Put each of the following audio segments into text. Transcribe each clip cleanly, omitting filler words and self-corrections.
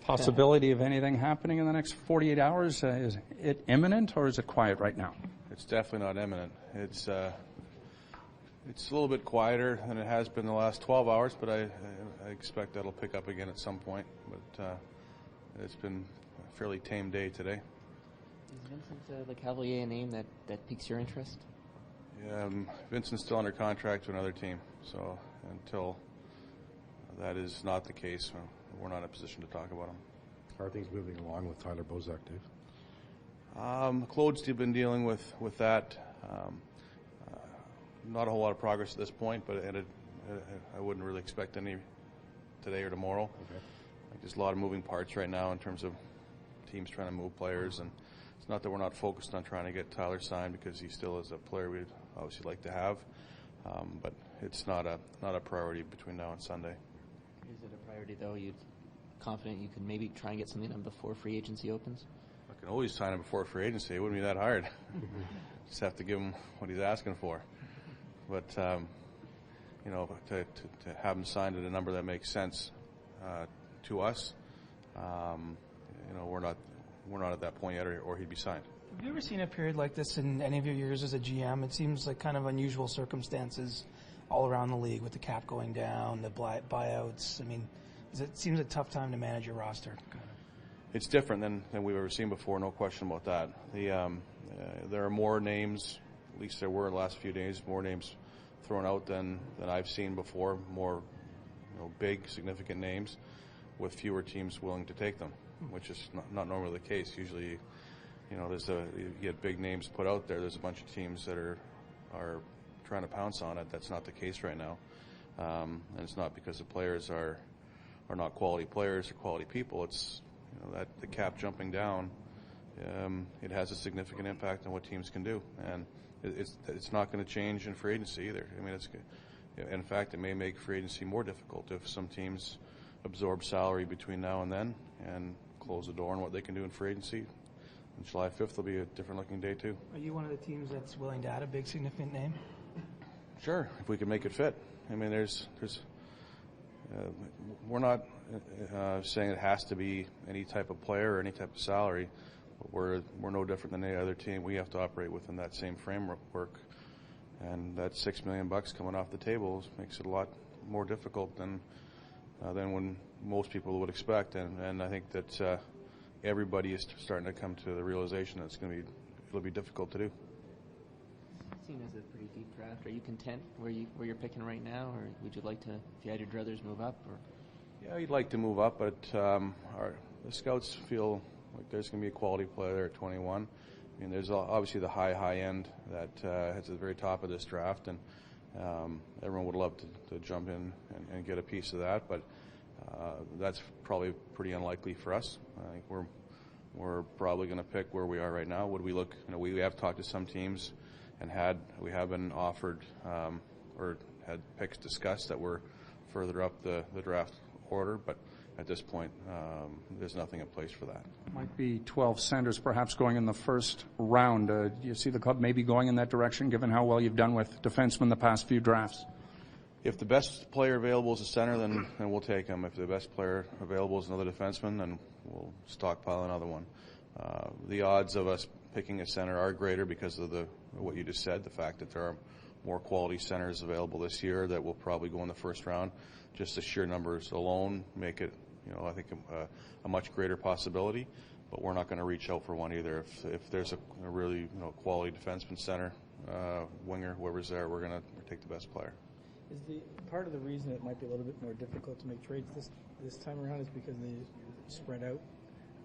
Possibility of anything happening in the next 48 hours? Is it imminent or is it quiet right now? It's definitely not imminent. It's a little bit quieter than it has been the last 12 hours, but I expect that'll pick up again at some point. But it's been a fairly tame day today. Is Vincent Lecavalier a name that piques your interest? Yeah, Vincent's still under contract to another team, so until that is not the case, we're not in a position to talk about him. How are things moving along with Tyler Bozak, Dave? Claude's been dealing with that. Not a whole lot of progress at this point, but I wouldn't really expect any today or tomorrow. Okay. There's a lot of moving parts right now in terms of teams trying to move players, and it's not that we're not focused on trying to get Tyler signed because he still is a player we'd obviously like to have, but it's not a priority between now and Sunday. Is it a priority though? You're confident you can maybe try and get something done before free agency opens? I can always sign him before free agency. It wouldn't be that hard. Just have to give him what he's asking for. But to have him signed at a number that makes sense to us, we're not at that point yet, or he'd be signed. Have you ever seen a period like this in any of your years as a GM? It seems like kind of unusual circumstances all around the league with the cap going down, the buyouts. I mean, it seems a tough time to manage your roster. It's different than we've ever seen before, no question about that. There are more names, at least there were in the last few days, more names thrown out than I've seen before, more big, significant names with fewer teams willing to take them, which is not normally the case. Usually, you get big names put out there, there's a bunch of teams that are trying to pounce on it. That's not the case right now. And it's not because the players are not quality players or quality people. It's that the cap jumping down, it has a significant impact on what teams can do, and it's not going to change in free agency either. I mean, in fact, it may make free agency more difficult if some teams absorb salary between now and then and close the door on what they can do in free agency. And July 5th will be a different looking day too. Are you one of the teams that's willing to add a big significant name? Sure, if we can make it fit. I mean, we're not saying it has to be any type of player or any type of salary, but we're no different than any other team. We have to operate within that same framework, and that $6 million coming off the table makes it a lot more difficult than when most people would expect. And I think that everybody is starting to come to the realization that it'll be difficult to do. Seen as a pretty deep draft, are you content where you're picking right now, or would you like to, if you had your druthers, move up? Or? Yeah, you'd like to move up, but the scouts feel like there's going to be a quality player there at 21. I mean, there's obviously the high end that is at the very top of this draft, and everyone would love to jump in and get a piece of that, but that's probably pretty unlikely for us. I think we're probably going to pick where we are right now. Would we look? We have talked to some teams. And we have been offered or had picks discussed that were further up the draft order, but at this point, there's nothing in place for that. Might be 12 centers perhaps going in the first round. Do you see the club maybe going in that direction, given how well you've done with defensemen the past few drafts? If the best player available is a center, then we'll take him. If the best player available is another defenseman, then we'll stockpile another one. The odds of us picking a center are greater because of what you just said, the fact that there are more quality centers available this year that will probably go in the first round. Just the sheer numbers alone make it, I think, a much greater possibility. But we're not going to reach out for one either. If there's a really quality defenseman, center, winger, whoever's there, we're going to take the best player. Is the part of the reason it might be a little bit more difficult to make trades this time around is because you're spread out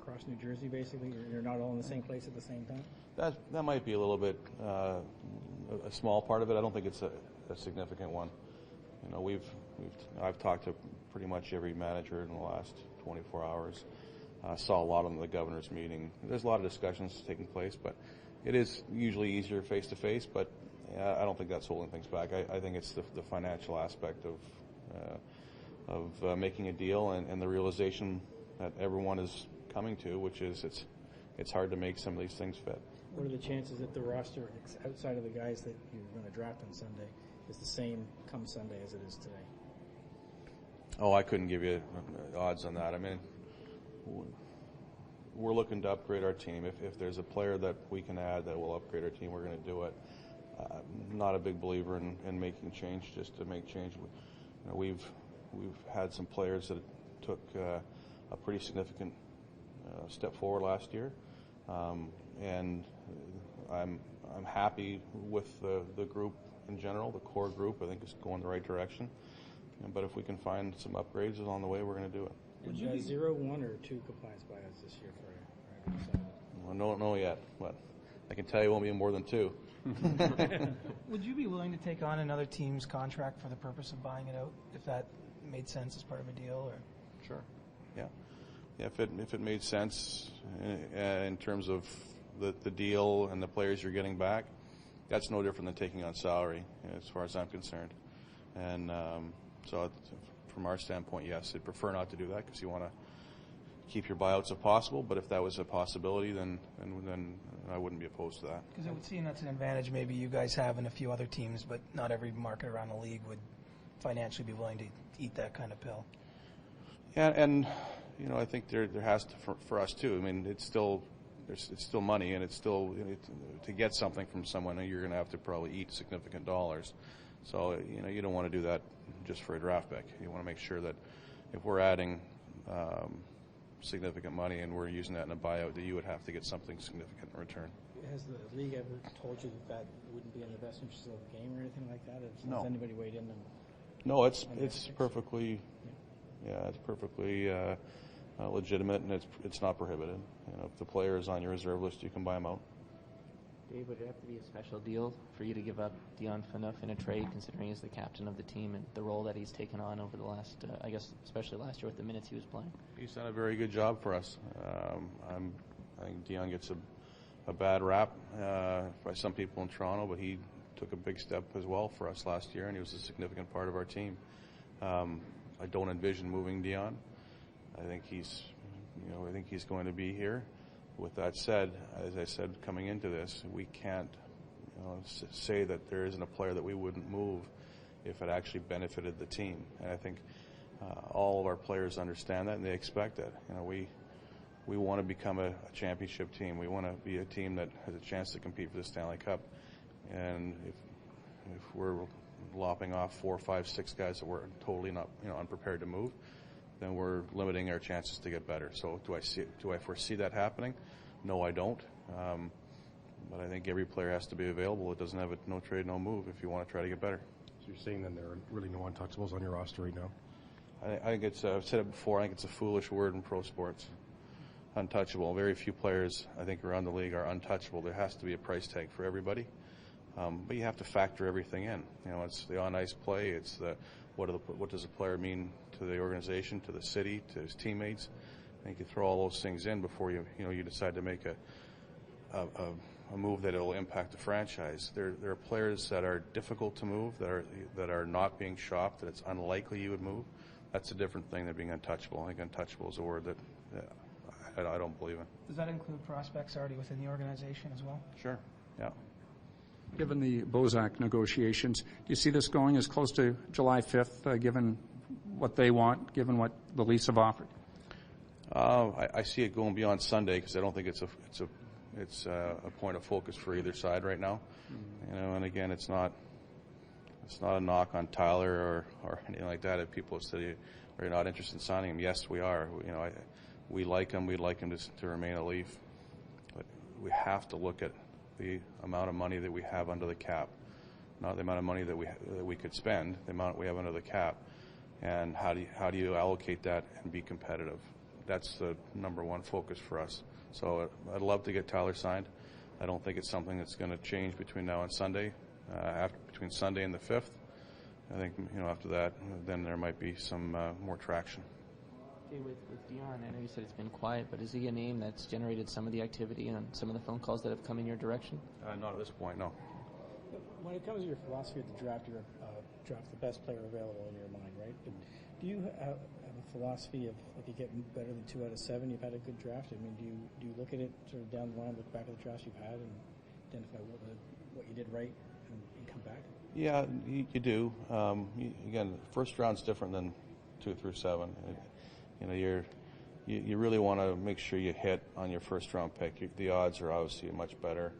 across New Jersey, basically? You're not all in the same place at the same time? That might be a little bit a small part of it. I don't think it's a significant one. I've talked to pretty much every manager in the last 24 hours. Saw a lot of the governor's meeting. There's a lot of discussions taking place, but it is usually easier face to face. But I don't think that's holding things back. I think it's the financial aspect of making a deal and the realization that everyone is coming to, which is it's hard to make some of these things fit. What are the chances that the roster, outside of the guys that you're going to draft on Sunday, is the same come Sunday as it is today? Oh, I couldn't give you odds on that. I mean, we're looking to upgrade our team. If there's a player that we can add that will upgrade our team, we're going to do it. Not a big believer in making change just to make change. We've had some players that took a pretty significant step forward last year, and I'm happy with the group in general. The core group, I think, is going the right direction. But if we can find some upgrades along the way, we're going to do it. Would you be 0, 1, or 2 compliance buyouts this year for I don't know yet, but I can tell you it won't be more than 2. Would you be willing to take on another team's contract for the purpose of buying it out, if that made sense as part of a deal? Or Sure. Yeah. If it made sense in terms of the deal and the players you're getting back, that's no different than taking on salary, as far as I'm concerned. And so from our standpoint, yes, I'd prefer not to do that because you want to keep your buyouts if possible. But if that was a possibility, then I wouldn't be opposed to that. Because it would seem that's an advantage maybe you guys have in a few other teams, but not every market around the league would financially be willing to eat that kind of pill. Yeah, and I think there has to for us too. I mean, it's still money, and it's still to get something from someone, you're going to have to probably eat significant dollars. So you don't want to do that just for a draft pick. You want to make sure that if we're adding significant money and we're using that in a buyout, that you would have to get something significant in return. Has the league ever told you that wouldn't be in the best interest of the game or anything like that? No. Has anybody weighed in? No, it's perfectly, it's perfectly legitimate, and it's not prohibited. If the player is on your reserve list, you can buy him out. Dave, would it have to be a special deal for you to give up Dion Phaneuf in a trade, considering he's the captain of the team and the role that he's taken on over the last, I guess, especially last year with the minutes he was playing? He's done a very good job for us. I think Dion gets a bad rap by some people in Toronto, but he took a big step as well for us last year, and he was a significant part of our team. I don't envision moving Dion. I think he's going to be here. With that said, as I said coming into this, we can't say that there isn't a player that we wouldn't move if it actually benefited the team. And I think all of our players understand that, and they expect it. We want to become a championship team. We want to be a team that has a chance to compete for the Stanley Cup. And if we're lopping off 4, 5, 6 guys that we're totally not unprepared to move, then we're limiting our chances to get better. So do I foresee that happening? No, I don't. But I think every player has to be available. It doesn't have a no trade, no move if you want to try to get better. So you're saying that there are really no untouchables on your roster right now? I think I've said it before, I think it's a foolish word in pro sports. Untouchable. Very few players, I think, around the league are untouchable. There has to be a price tag for everybody. But you have to factor everything in. It's the on-ice play. It's what does a player mean to the organization, to the city, to his teammates. I think you throw all those things in before you decide to make a move that will impact the franchise. There are players that are difficult to move, that are not being shopped, that it's unlikely you would move. That's a different thing than being untouchable. I think untouchable is a word that I don't believe in. Does that include prospects already within the organization as well? Sure. Yeah. Given the Bozak negotiations, do you see this going as close to July 5th, given what they want, given what the Leafs have offered? I see it going beyond Sunday because I don't think it's a point of focus for either side right now. And again, it's not a knock on Tyler or anything like that. If people say, "Are you not interested in signing him?" Yes, we are. We like him. We'd like him to remain a Leaf. But we have to look at the amount of money that we have under the cap, not the amount of money that we could spend, the amount we have under the cap, and how do you allocate that and be competitive? That's the number one focus for us. So I'd love to get Tyler signed. I don't think it's something that's going to change between now and Sunday. Between Sunday and the 5th, I think after that, then there might be some more traction. Okay, with Dion, I know you said it's been quiet, but is he a name that's generated some of the activity and some of the phone calls that have come in your direction? Not at this point, no. When it comes to your philosophy of the draft, you're draft the best player available in your mind, right? But do you have a philosophy of if you get better than 2 out of 7, you've had a good draft? I mean, do you look at it sort of down the line, look back at the drafts you've had, and identify what you did right and come back? Yeah, you do. Again, first round's different than 2 through 7. you really want to make sure you hit on your first round pick. The odds are obviously much better.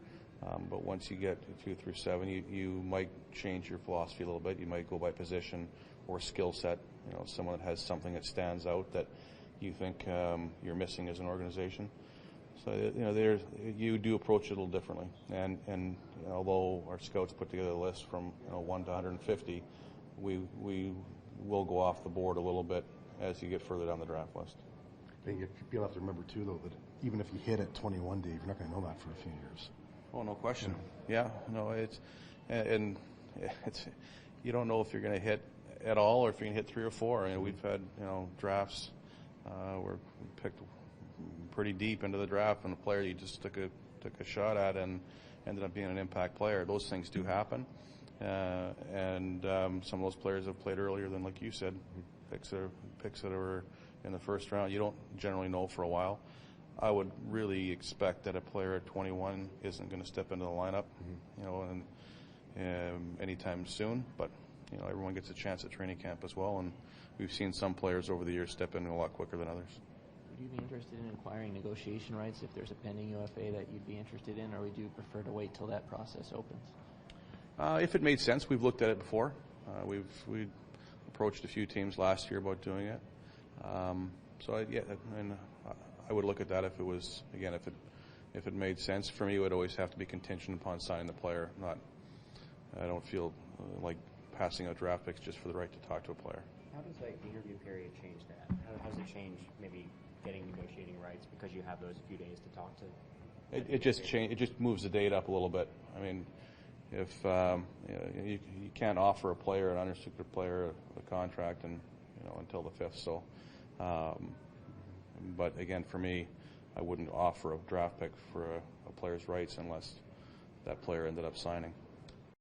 But once you get 2 through 7, you might change your philosophy a little bit. You might go by position or skill set. Someone that has something that stands out that you think you're missing as an organization. So you do approach it a little differently. And although our scouts put together a list from 1 to 150, we will go off the board a little bit as you get further down the draft list. I think you'll have to remember too, though, that even if you hit at 21, Dave, you're not going to know that for a few years. Oh, no question. Yeah, no, it's you don't know if you're going to hit at all or if you're going to hit 3 or 4. We've had drafts where we picked pretty deep into the draft and a player you just took a shot at and ended up being an impact player. Those things do happen, and some of those players have played earlier than, like you said, picks that are in the first round. You don't generally know for a while. I would really expect that a player at 21 isn't going to step into the lineup, anytime soon. But everyone gets a chance at training camp as well, and we've seen some players over the years step in a lot quicker than others. Would you be interested in acquiring negotiation rights if there's a pending UFA that you'd be interested in, or would you prefer to wait till that process opens? If it made sense, we've looked at it before. We approached a few teams last year about doing it. I would look at that if it was, again, if it made sense. For me, it would always have to be contingent upon signing the player. I don't feel like passing out draft picks just for the right to talk to a player. How does the interview period change that? How does it change maybe getting negotiating rights because you have those few days to talk to? It just moves the date up a little bit. I mean, if you can't offer a player, an unrestricted player, a contract, and until the 5th. So, but again, for me, I wouldn't offer a draft pick for a player's rights unless that player ended up signing.